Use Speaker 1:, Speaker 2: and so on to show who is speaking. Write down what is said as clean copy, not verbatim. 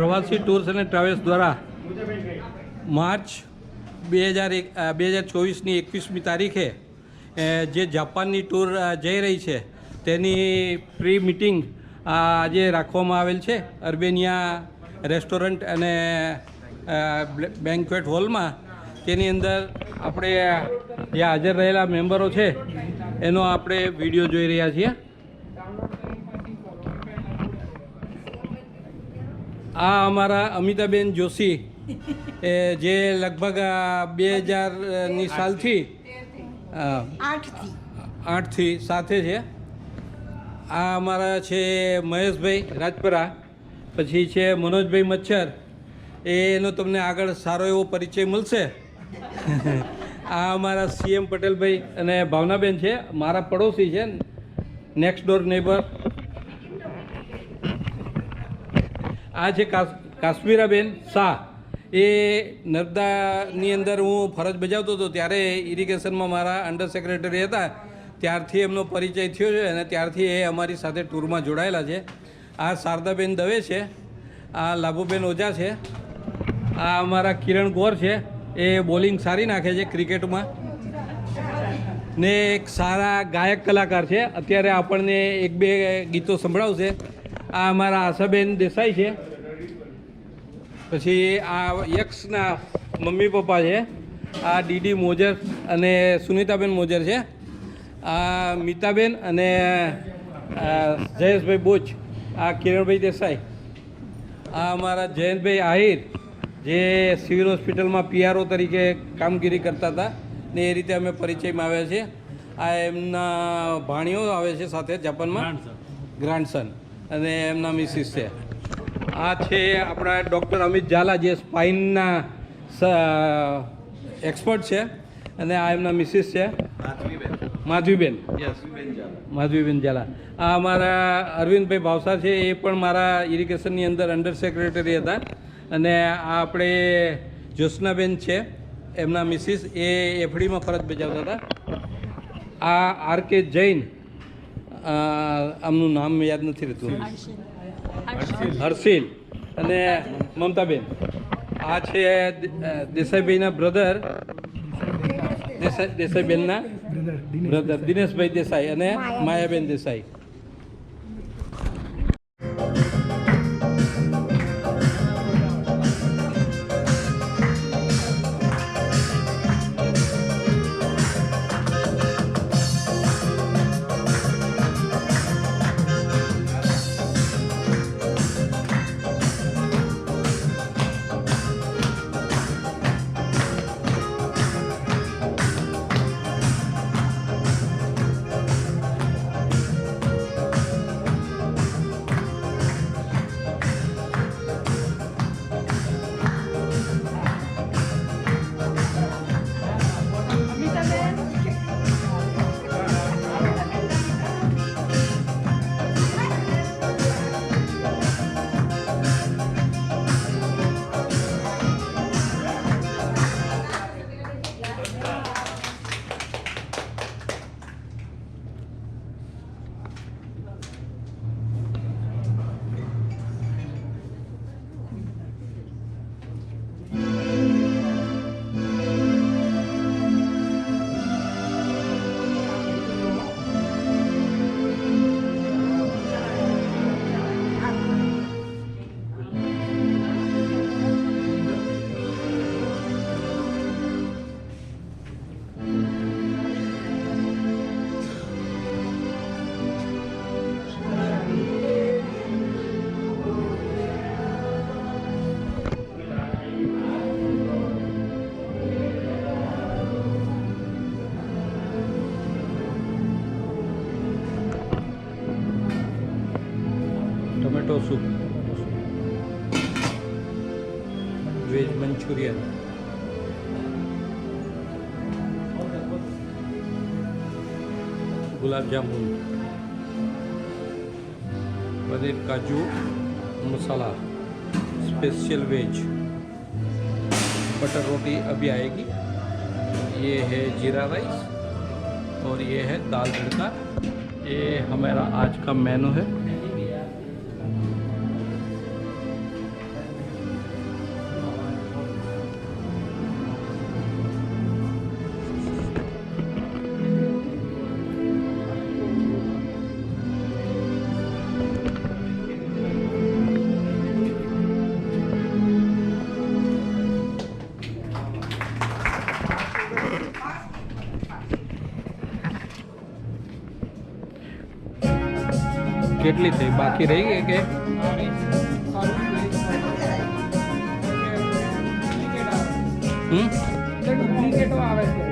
Speaker 1: પ્રવાસી ટૂર્સ અને ટ્રાવેલ્સ દ્વારા માર્ચ 2024ની 21મી તારીખે જે જાપાનની ટૂર જઈ રહી છે તેની પ્રી મિટિંગ આજે રાખવામાં આવેલ છે અર્બેનિયા રેસ્ટોરન્ટ અને બેન્ક્વેટ હોલમાં. તેની અંદર આપણે જે હાજર રહેલા મેમ્બરો છે એનો આપણે વિડીયો જોઈ રહ્યા છીએ. આ અમારા અમિતાબેન જોશી જે લગભગ 2000ની સાલથી 8થી સાથે છે. આ અમારા છે મહેશભાઈ રાજપરા, પછી છે મનોજભાઈ મચ્છર, એનો તમને આગળ સારો એવો પરિચય મળશે. આ અમારા સીએમ પટેલભાઈ અને ભાવનાબેન છે, મારા પડોશી છે, નેક્સ્ટ ડોર નેબર. આ છે કાશ્મીરાબેન શાહ, એ નર્મદાની અંદર હું ફરજ બજાવતો હતો ત્યારે ઇરિગેશનમાં મારા અંડર સેક્રેટરી હતા, ત્યારથી એમનો પરિચય થયો છે અને ત્યારથી એ અમારી સાથે ટૂરમાં જોડાયેલા છે. આ શારદાબેન દવે છે, આ લાભુબેન ઓઝા છે, આ અમારા કિરણ ગોર છે, એ બોલિંગ સારી નાખે છે ક્રિકેટમાં ને એક સારા ગાયક કલાકાર છે, અત્યારે આપણને 1-2 ગીતો સંભળાવશે. આ અમારા આશાબેન દેસાઈ છે, પછી આ યક્ષના મમ્મી પપ્પા છે, આ ડીડી મોજર અને સુનિતાબેન મોજર છે, આ મીતાબેન અને જયેશભાઈ બોચ, આ કિરણભાઈ દેસાઈ, આ અમારા જયંતભાઈ આહિર જે સિવિલ હોસ્પિટલમાં પીઆરઓ તરીકે કામગીરી કરતા હતા ને એ રીતે અમે પરિચયમાં આવ્યા છીએ. આ એમના ભાણીઓ આવે છે સાથે જાપાનમાં, ગ્રાન્ડસન, અને એમના મિસિસ છે. આ છે આપણા ડૉક્ટર અમિત ઝાલા જે સ્પાઇનના એક્સપર્ટ છે, અને આ એમના મિસિસ છે માધવીબેન. યસ, માધવીબેન ઝાલા. આ અમારા અરવિંદભાઈ ભાવસા છે, એ પણ મારા ઇરિગેશનની અંદર અંડર સેક્રેટરી હતા. અને આ આપણે જ્યોત્સનાબેન છે, એમના મિસિસ, એ એફડીમાં ફરજ બજાવતા હતા. આ આર કે જૈન, આમનું નામ યાદ નથી રહેતું, હર્ષિલ, અને મમતાબેન. આ છે દેસાઈભાઈના બ્રધર, દેસાઈબેનના બ્રધર દિનેશભાઈ દેસાઈ અને Mayaben Desai. Tomato soup, veg manchurian, gulab jamun, paneer kaju masala special veg, butter roti अभी आएगी। ये है जीरा राइस और ये है दाल तड़का। ये हमारा आज का मेनू है। કેટલી થઈ બાકી રહી ગઈ કે
Speaker 2: ડુપ્લિકેટો આવે છે